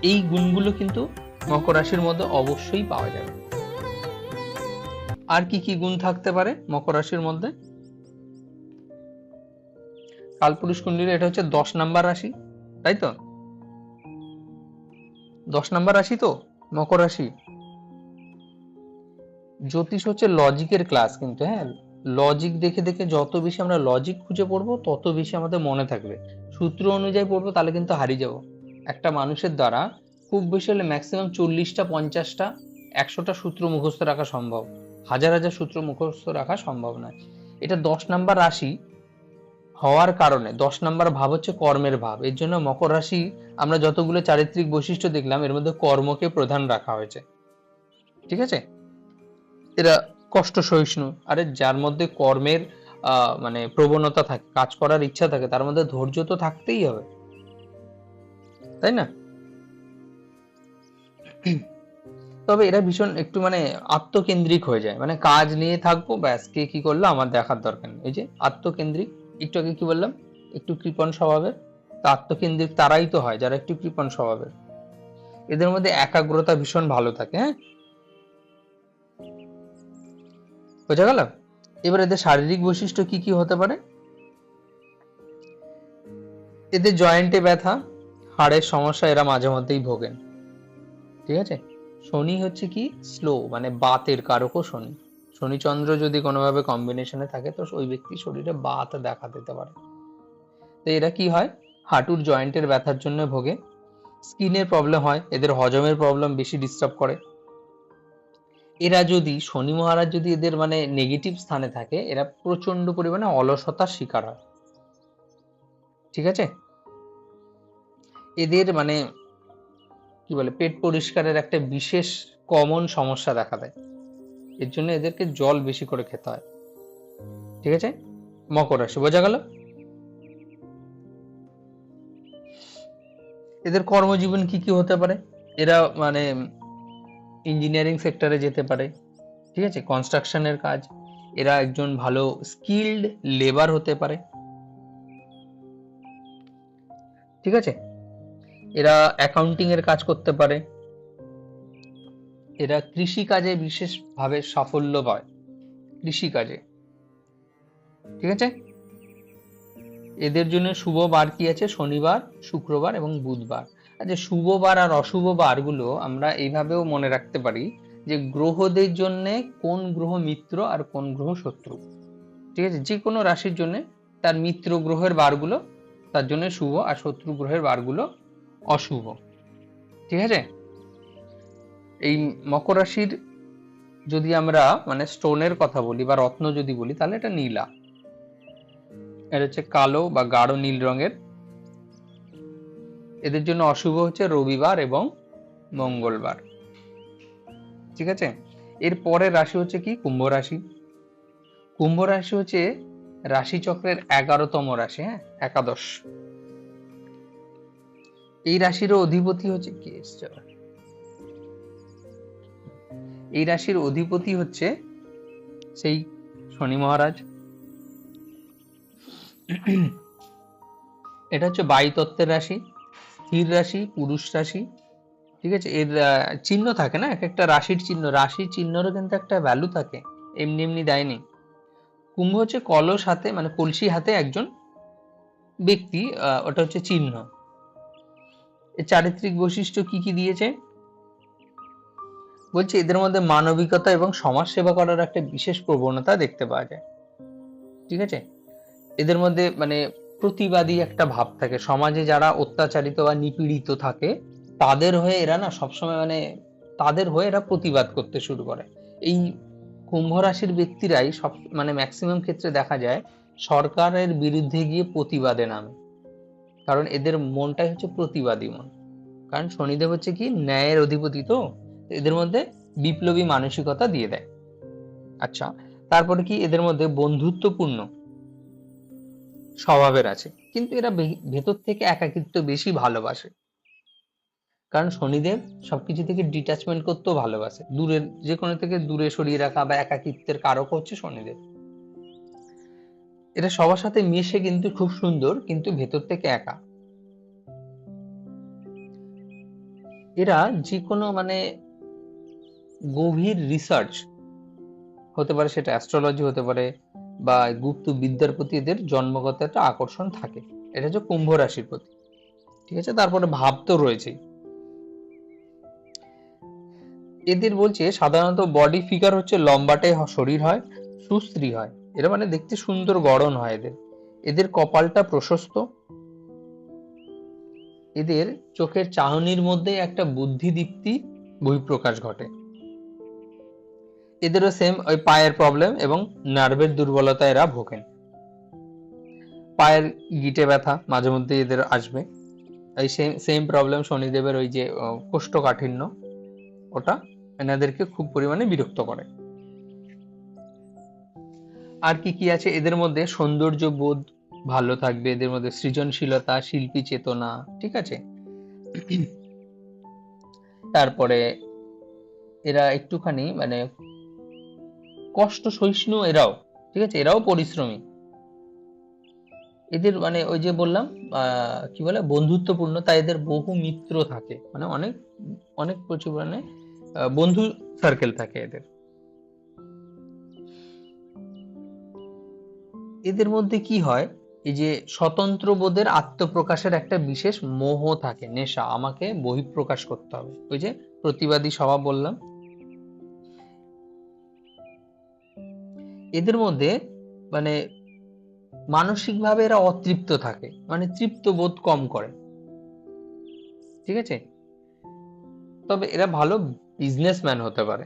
এই গুণগুলো কিন্তু মকর রাশির মধ্যে অবশ্যই পাওয়া যাবে। আর কি কি গুণ থাকতে পারে মকর রাশির মধ্যে? কালপুরুষ কুণ্ডলী, এটা হচ্ছে 10 নাম্বার রাশি, তাই তো? 10 নাম্বার রাশি তো মকর রাশি। জ্যোতিষ হচ্ছে লজিকের ক্লাস কিন্তু, হ্যাঁ, লজিক দেখে দেখে যত বেশি আমরা লজিক খুঁজে পড়বো তত বেশি আমাদের মনে থাকবে। সূত্র অনুযায়ী পড়বো তাহলে কিন্তু হারিয়ে যাব। একটা মানুষের দ্বারা খুব বেশি হলে ম্যাক্সিমাম 40টা 50টা 100টা সূত্র মুখস্থ রাখা সম্ভব, হাজার হাজার সূত্র মুখস্থ রাখা সম্ভব নয়। এটা 10 নাম্বার রাশি হওয়ার কারণে 10 নাম্বার ভাব হচ্ছে কর্মের ভাব, এর জন্য মকর রাশি আমরা যতগুলো চারিত্রিক বৈশিষ্ট্য দেখলাম এর মধ্যে কর্মকে প্রধান রাখা হয়েছে, ঠিক আছে? এরা কষ্ট সহিষ্ণু, আরে যার মধ্যে কর্মের মানে প্রবণতা থাকে, কাজ করার ইচ্ছা থাকে, তার মধ্যে ধৈর্য তো থাকতেই হবে, তাই না? তবে এরা ভীষণ একটু মানে আত্মকেন্দ্রিক হয়ে যায়, মানে কাজ নিয়ে থাকবো, ব্যাস কে কি করলো আমার দেখার দরকার নেই। এই যে আত্মকেন্দ্রিক, একটু আগে কি বললাম, একটু কৃপণ স্বভাবের। তা আত্মকেন্দ্রিক তারাই তো হয় যারা একটু কৃপণ স্বভাবের। এদের মধ্যে একাগ্রতা ভীষণ ভালো থাকে, হ্যাঁ, বোঝা গেল? এবার এদের শারীরিক বৈশিষ্ট্য কি কি হতে পারে? এদের জয়েন্টে ব্যথা, হাড়ের সমস্যা এরা মাঝে মধ্যেই ভোগেন, ঠিক আছে? শনি হচ্ছে কি স্লো, মানে বাতের কারকও শনি। শনি চন্দ্র যদি কোনোভাবে কম্বিনেশনে থাকে তো ওই ব্যক্তির শরীরে বাত দেখা দিতে পারে। তো এরা কি হয়, হাঁটুর জয়েন্টের ব্যথার জন্য ভোগে। স্কিনের প্রবলেম হয়, এদের হজমের প্রবলেম বেশি ডিস্টার্ব করে। এরা যদি শনি মহারাজ যদি এদের মানে নেগেটিভ স্থানে থাকে, এরা প্রচন্ড পরিমাণে অলসতার শিকার হয়, ঠিক আছে? এদের মানে কি বলে, পেট পরিষ্কারের একটা বিশেষ কমন সমস্যা দেখা দেয়, এর জন্য এদেরকে জল বেশি করে খেতে হয়, ঠিক আছে? মকর রাশি বোঝা গেল? এদের কর্মজীবন কি কি হতে পারে? এরা মানে ইঞ্জিনিয়ারিং সেক্টরে যেতে পারে, ঠিক আছে, কনস্ট্রাকশনের কাজ। এরা একজন ভালো স্কিল্ড লেবার হতে পারে, ঠিক আছে? এরা অ্যাকাউন্টিং এর কাজ করতে পারে। এরা কৃষি কাজে বিশেষভাবে সাফল্য পায়, কৃষি কাজে, ঠিক আছে? এদের জন্য শুভ বার কি আছে? শনিবার, শুক্রবার এবং বুধবার। আচ্ছা, শুভ বার আর অশুভ বারগুলো আমরা এইভাবেও মনে রাখতে পারি যে গ্রহদের জন্য কোন গ্রহ মিত্র আর কোন গ্রহ শত্রু, ঠিক আছে? যে কোনো রাশির জন্য তার মিত্র গ্রহের বারগুলো তার জন্য শুভ আর শত্রু গ্রহের বারগুলো অশুভ, ঠিক আছে? এই মকর রাশির যদি আমরা মানে স্টোনের কথা বলি বা রত্ন যদি বলি তাহলে এটা নীলা, এটা হচ্ছে কালো বা গাঢ় নীল রঙের। এদের জন্য অশুভ হচ্ছে রবিবার এবং মঙ্গলবার, ঠিক আছে? এর পরের রাশি হচ্ছে কি কুম্ভ রাশি। কুম্ভ রাশি হচ্ছে রাশিচক্রের 11তম রাশি, হ্যাঁ, একাদশ। এই রাশির অধিপতি হচ্ছে কি, এই রাশির অধিপতি হচ্ছে সেই শনি মহারাজ। এটা হচ্ছে বায়ুতত্ত্বের রাশি, স্থির রাশি, পুরুষ রাশি, ঠিক আছে? এর চিহ্ন থাকে না, এক একটা রাশির চিহ্ন, রাশির চিহ্নেরও কিন্তু একটা ভ্যালু থাকে, এমনি এমনি দেয়নি। কুম্ভ হচ্ছে কলস হাতে মানে কলসি হাতে একজন ব্যক্তি, ওটা হচ্ছে চিহ্ন। এর চারিত্রিক বৈশিষ্ট্য কি কি দিয়েছে বলছে, এদের মধ্যে মানবিকতা এবং সমাজ সেবা করার একটা বিশেষ প্রবণতা দেখতে পাওয়া যায়, ঠিক আছে? এদের মধ্যে মানে প্রতিবাদী একটা ভাব থাকে, সমাজে যারা অত্যাচারিত বা নিপীড়িত থাকে তাদের হয়ে এরা না সবসময় মানে তাদের হয়ে এরা প্রতিবাদ করতে শুরু করে। এই কুম্ভ রাশির ব্যক্তিরাই সব মানে ম্যাক্সিমাম ক্ষেত্রে দেখা যায় সরকারের বিরুদ্ধে গিয়ে প্রতিবাদে নামে, কারণ এদের মনটাই হচ্ছে প্রতিবাদী মন। কারণ শনিদেব হচ্ছে কি ন্যায়ের অধিপতি, তো এদের মধ্যে বিপ্লবী মানসিকতা দিয়ে দেয়। আচ্ছা, তারপরে কি এদের মধ্যে বন্ধুত্বপূর্ণ স্বভাবের আছে, কিন্তু এরা ভেতর থেকে একাকিত্ব বেশি ভালোবাসে, কারণ শনিদেব সবকিছু থেকে ডিট্যাচমেন্ট করতেও ভালোবাসে, দূরের যে কোনো থেকে দূরে সরিয়ে রাখা বা একাকিত্বের কারক হচ্ছে শনিদেব। এরা সবার সাথে মিশে কিন্তু খুব সুন্দর, কিন্তু ভেতর থেকে একা। এরা যে কোনো মানে গভীর রিসার্চ হতে পারে, সেটা অ্যাস্ট্রোলজি হতে পারে বা গুপ্ত বিদ্যার প্রতি এদের জন্মগত একটা আকর্ষণ থাকে। এটা হচ্ছে কুম্ভ রাশির প্রতি, ঠিক আছে। তারপরে ভাব তো রয়েছে। এদের বলছে সাধারণত বডি ফিগার হচ্ছে লম্বাটে শরীর হয়, সুস্ত্রী হয়, এরা মানে দেখতে সুন্দর গড়ন হয় এদের। এদের কপালটা প্রশস্ত, এদের চোখের চাহনির মধ্যে একটা বুদ্ধিদীপ্তি বহিঃপ্রকাশ ঘটে। এদেরও সেম ওই পায়ের প্রবলেম এবং নার্ভের দুর্বলতা এরা ভোগেন। পায়ের গিটে ব্যথা মাঝে মধ্যে এদের আসবে। এই সেম প্রবলেম শনিদেবের ওই যে কোষ্ঠকাঠিন্য, ওটা এনাদেরকে খুব পরিমাণে বিরক্ত করে। আর কি কি আছে এদের মধ্যে? সৌন্দর্য বোধ ভালো থাকবে, এদের মধ্যে সৃজনশীলতা, শিল্পী চেতনা, ঠিক আছে। তারপরে এরা একটুখানি মানে কষ্ট সহিষ্ণু এরাও, ঠিক আছে, এরাও পরিশ্রমী। এদের মানে ওই যে বললাম কি বলে বন্ধুত্বপূর্ণ, তাই এদের বহু মিত্র থাকে, মানে অনেক অনেক প্রচুর মানে বন্ধু সার্কেল থাকে এদের। এদের মধ্যে কি হয়, এই যে স্বতন্ত্র বোধের আত্মপ্রকাশের একটা বিশেষ মোহ থাকে, নেশা, আমাকে বহিঃপ্রকাশ করতে হবে, ওই যে প্রতিবাদী স্বভাব বললাম। এদের মধ্যে মানে মানসিকভাবে এরা অতৃপ্ত থাকে, মানে তৃপ্ত বোধ কম করে, ঠিক আছে। তবে এরা ভালো বিজনেসম্যান হতে পারে।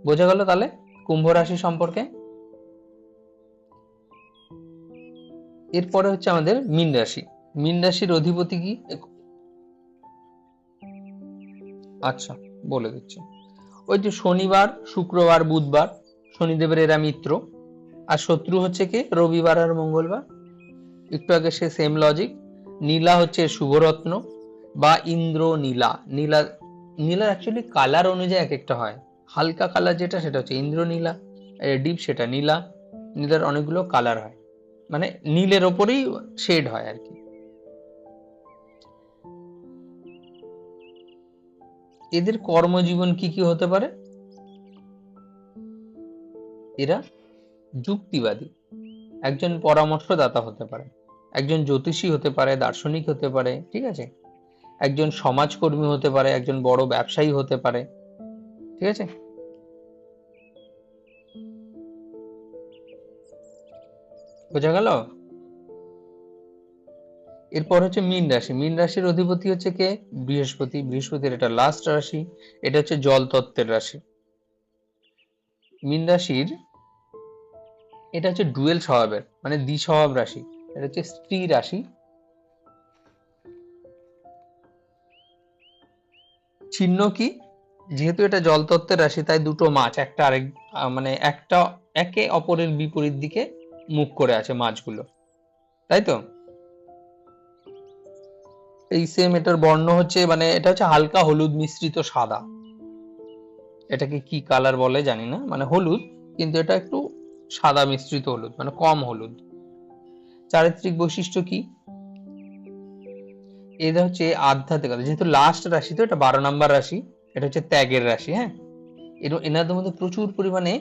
বোঝা গেল তাহলে কুম্ভ রাশি সম্পর্কে। এরপরে হচ্ছে আমাদের মীন রাশি। মীন রাশির অধিপতি কি? আচ্ছা, বলে দিচ্ছি। ওই যে শনিবার, শুক্রবার, বুধবার শনিদেবের এরা মিত্র, আর শত্রু হচ্ছে কি রবিবার আর মঙ্গলবার। একটু আগে সে সেম লজিক। নীলা হচ্ছে শুভরত্ন বা ইন্দ্র নীলা। নীলা নীলার অ্যাকচুয়ালি কালার অনুযায়ী এক একটা হয়। হালকা কালার যেটা সেটা হচ্ছে ইন্দ্র নীলা, ডিপ সেটা নীলা। নীলার অনেকগুলো কালার হয়, মানে নীলের ওপরেই শেড হয় আর কি। এদের কর্মজীবন কি কি হতে পারে? এরা যুক্তিবাদী, একজন পরামর্শদাতা হতে পারে, একজন জ্যোতিষী হতে পারে, দার্শনিক হতে পারে, ঠিক আছে, একজন সমাজকর্মী হতে পারে, একজন বড় ব্যবসায়ী হতে পারে, ঠিক আছে। বোঝা গেল? এরপর হচ্ছে মীন রাশি। মীন রাশির অধিপতি হচ্ছে কে? বৃহস্পতি। বৃহস্পতির এটা লাস্ট রাশি, এটা হচ্ছে জল তত্ত্বের রাশি। মীন রাশির এটা হচ্ছে ডুয়েল স্বভাবের, মানে দ্বিস্বভাব রাশি। এটা হচ্ছে স্ত্রী রাশি। চিহ্ন কি? যেহেতু এটা জল তত্ত্বের রাশি, তাই দুটো মাছ একটা আরেক মানে একটা একে অপরের বিপরীত দিকে মুখ করে আছে মাছগুলো, তাই তো। এই সেম এটার বর্ণ হচ্ছে মানে এটা হচ্ছে হালকা হলুদ মিশ্রিত সাদা। এটাকে কি কালার বলে জানি না, মানে হলুদ, কিন্তু এটা একটু সাদা মিশ্রিত হলুদ, মানে কম হলুদ। চারিত্রিক বৈশিষ্ট্য কি? এটা হচ্ছে আধ্যাত্মিকতা, যেহেতু লাস্ট রাশি তো এটা 12 নম্বর রাশি, এটা হচ্ছে ত্যাগের রাশি, হ্যাঁ। এনাদের মধ্যে প্রচুর পরিমাণে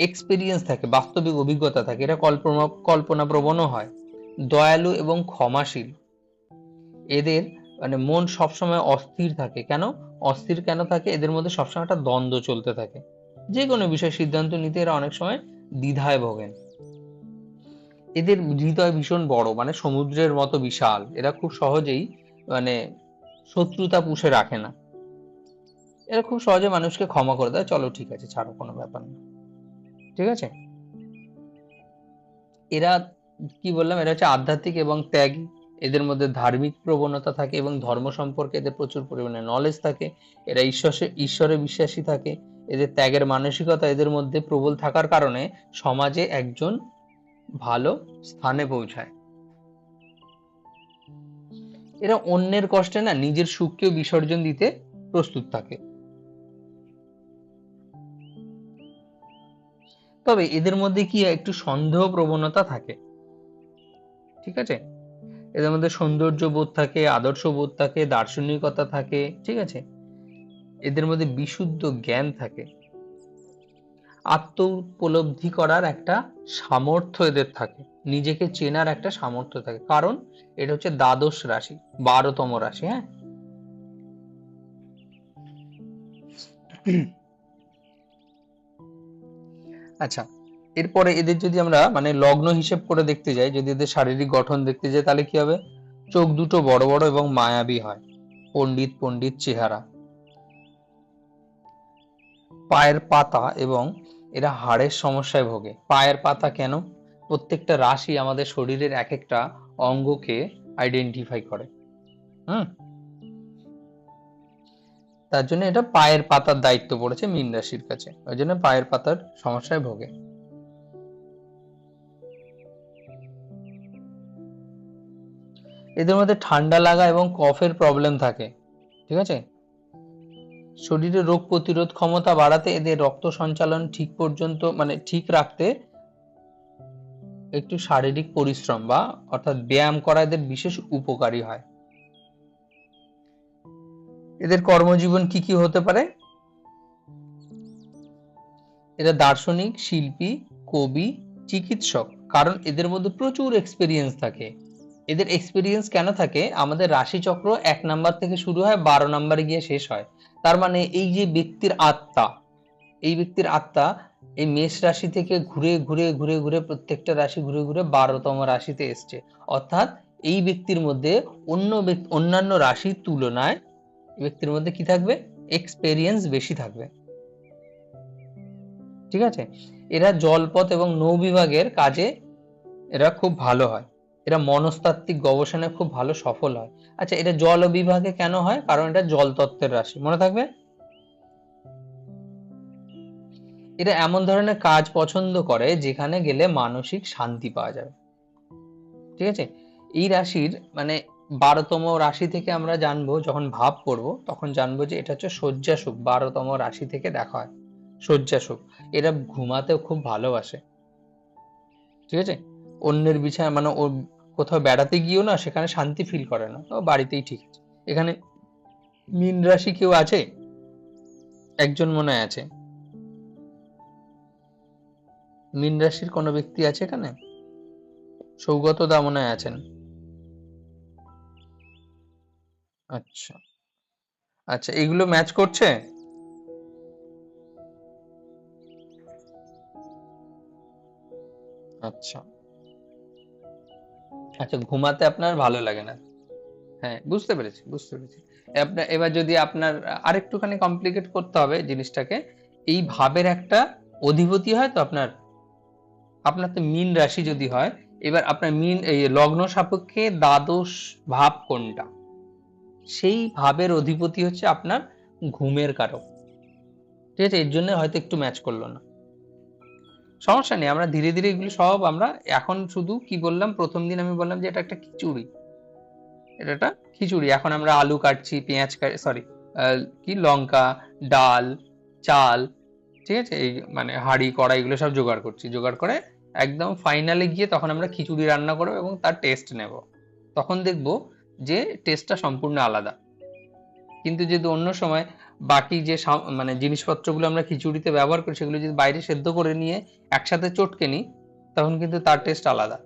এক্সপিরিয়েন্স থাকে, বাস্তবিক অভিজ্ঞতা থাকে, এরা কল্পনা প্রবণও হয়, দয়ালু এবং ক্ষমাশীল। এদের মানে মন সবসময় অস্থির থাকে। কেন অস্থির কেন থাকে? এদের মধ্যে সবসময় একটা দ্বন্দ্ব চলতে থাকে, যে কোনো বিষয় সিদ্ধান্ত নিতে এরা অনেক সময় দ্বিধায় ভোগেন। এদের হৃদয় ভীষণ বড়, মানে সমুদ্রের মতো বিশাল। এরা খুব সহজেই মানে শত্রুতা পুষে রাখে না, এরা খুব সহজে মানুষকে ক্ষমা করে দেয়, চলো ঠিক আছে ছাড়ো, কোনো ব্যাপার না, ঠিক আছে। এরা কি বললাম, এরা হচ্ছে আধ্যাত্মিক এবং ত্যাগী। এদের মধ্যে ধার্মিক প্রবণতা থাকে এবং ধর্ম সম্পর্কে এদের প্রচুর পরিমাণে নলেজ থাকে। এরা ঈশ্বরে বিশ্বাসী থাকে। এদের ত্যাগের মানসিকতা এদের মধ্যে প্রবল থাকার কারণে সমাজে একজন ভালো স্থানে পৌঁছায়। এরা অন্যের কষ্টে না নিজের সুখকেও বিসর্জন দিতে প্রস্তুত থাকে। তবে এদের মধ্যে কি একটু সন্দেহ প্রবণতা থাকে, ঠিক আছে। এদের মধ্যে সৌন্দর্য বোধ থাকে, আদর্শ বোধ থাকে, দার্শনিকতা থাকে, ঠিক আছে। এদের মধ্যে বিশুদ্ধ জ্ঞান থাকে, আত্ম উপলব্ধি করার একটা সামর্থ্য এদের থাকে, নিজেকে চেনার একটা সামর্থ্য থাকে, কারণ এটা হচ্ছে দ্বাদশ রাশি, 12তম রাশি। হ্যাঁ, আচ্ছা, এরপরে এদের যদি আমরা মানে লগ্ন হিসেব করে দেখতে যাই, যদি এদের শারীরিক গঠন দেখতে যাই, তাহলে কি হবে? চোখ দুটো বড় বড় এবং মায়াবী হয়, পণ্ডিত পণ্ডিত চেহারা, পায়ের পাতা এবং এরা হাড়ের সমস্যায় ভোগে। পায়ের পাতা কেন? প্রত্যেকটা রাশি আমাদের শরীরের এক একটা অঙ্গকে আইডেন্টিফাই করে। হুম, তার জন্য এটা পায়ের পাতার দায়িত্ব পড়েছে মীন রাশির কাছে, ওই জন্য পায়ের পাতার সমস্যায় ভোগে। এদের মধ্যে ঠান্ডা লাগা এবং কফের প্রবলেম থাকে, ঠিক আছে। শরীরে রোগ প্রতিরোধ ক্ষমতা বাড়াতে, এদের রক্ত সঞ্চালন ঠিক পর্যন্ত মানে ঠিক রাখতে একটু শারীরিক পরিশ্রম বা অর্থাৎ ব্যায়াম করা এদের বিশেষ উপকারী হয়। এদের কর্মজীবন কি কি হতে পারে? এরা দার্শনিক, শিল্পী, কবি, চিকিৎসক, কারণ এদের মধ্যে প্রচুর এক্সপিরিয়েন্স থাকে। এদের এক্সপিরিয়েন্স কেন থাকে? আমাদের রাশিচক্র 1 নাম্বার থেকে শুরু হয়, 12 নাম্বারে গিয়ে শেষ হয়। তার মানে এই যে ব্যক্তির আত্মা, এই ব্যক্তির আত্মা এই মেষ রাশি থেকে ঘুরে ঘুরে ঘুরে ঘুরে প্রত্যেকটা রাশি ঘুরে ঘুরে 12তম রাশিতে এসছে। অর্থাৎ এই ব্যক্তির মধ্যে অন্যান্য রাশির তুলনায় এই ব্যক্তির মধ্যে কি থাকবে? এক্সপেরিয়েন্স বেশি থাকবে, ঠিক আছে। এরা জলপথ এবং নৌ বিভাগের কাজে এরা খুব ভালো হয়। এরা মনস্তাত্ত্বিক গবেষণায় খুব ভালো সফল হয়। আচ্ছা, এটা জল বিভাগে কেন হয়? কারণ এটা জল তত্ত্বের রাশি, মনে থাকবে। এরা এমন ধরনের কাজ পছন্দ করে যেখানে গেলে মানসিক শান্তি পাওয়া যাবে, ঠিক আছে। এই রাশির মানে 12তম রাশি থেকে আমরা জানবো, যখন ভাব করব তখন জানবো যে এটা হচ্ছে শয্যাসুখ। 12তম রাশি থেকে দেখা হয় শয্যাসুখ। এরা ঘুমাতেও খুব ভালোবাসে, ঠিক আছে। অন্যের বিছানা মানে ও কোথাও বেড়াতে গিয়েও না সেখানে শান্তি ফিল করে না, ও বাড়িতেই ঠিক আছে। এখানে মীন রাশি কেউ আছে? একজন মনে হয় আছে। মীন রাশির কোনো ব্যক্তি আছে এখানে? সৌগত দা মনে হয় আছেন। আচ্ছা, আচ্ছা, এগুলো ম্যাচ করছে। আচ্ছা, আচ্ছা, ঘুমাতে আপনার ভালো লাগে না। হ্যাঁ, বুঝতে পেরেছি, বুঝতে পেরেছি। আপনার এবার যদি আপনার আরেকটুখানি কমপ্লিকেট করতে হবে জিনিসটাকে, এই ভাবের একটা অধিপতি হয় তো আপনার, আপনার তো মীন রাশি যদি হয়, এবার আপনার মীন এই লগ্ন সাপেক্ষে দ্বাদশ ভাব কোনটা, সেই ভাবের অধিপতি হচ্ছে আপনার ঘুমের কারক, ঠিক আছে। এর জন্য হয়তো একটু ম্যাচ করলো না, সমস্যা নেই। আমরা ধীরে ধীরে এগুলো সব আমরা এখন শুধু কি বললাম, প্রথম দিন আমি বললাম যে এটা একটা খিচুড়ি, এটা একটা খিচুড়ি। এখন আমরা আলু কাটছি, পেঁয়াজ সরি, কি লঙ্কা, ডাল, চাল, ঠিক আছে, এই মানে হাঁড়ি কড়াই এগুলো সব জোগাড় করছি, জোগাড় করে একদম ফাইনালে গিয়ে তখন আমরা খিচুড়ি রান্না করবো এবং তার টেস্ট নেব। তখন দেখব যে টেস্টটা সম্পূর্ণ আলাদা। কিন্তু যদি অন্য সময় বাকি যে মানে জিনিসপত্রগুলো আমরা খিচুড়িতে ব্যবহার করি সেগুলো যদি বাইরে সেদ্ধ করে নিয়ে একসাথে চটকে নিই, তখন কিন্তু তার টেস্ট আলাদা,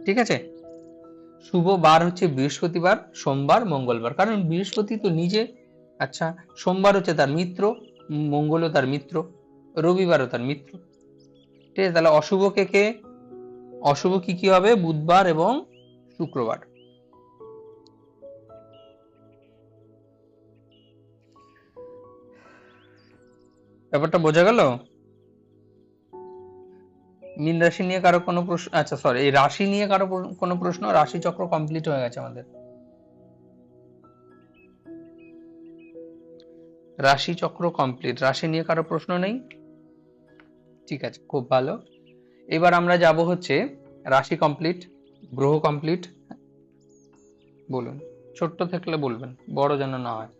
ঠিক আছে। শুভ বার হচ্ছে বৃহস্পতিবার, সোমবার, মঙ্গলবার, কারণ বৃহস্পতি তো নিজে, আচ্ছা, সোমবার হচ্ছে তার মিত্র, মঙ্গলও তার মিত্র, রবিবারও তার মিত্র, ঠিক আছে। তাহলে অশুভ কে কে? অশুভ কি কি হবে? বুধবার এবং শুক্রবার। ব্যাপারটা বোঝা গেল? মীন রাশি নিয়ে কারো কোনো প্রশ্ন? আচ্ছা, সরি, এই রাশি নিয়ে কারো কোনো প্রশ্ন? রাশি চক্র কমপ্লিট হয়ে গেছে আমাদের। রাশি চক্র কমপ্লিট, রাশি নিয়ে কারো প্রশ্ন নেই? ঠিক আছে, খুব ভালো। এবার আমরা যাব হচ্ছে রাশি কমপ্লিট, গ্রহ কমপ্লিট। বলুন, ছোট্ট থাকলে বলবেন, বড় যেন না হয়।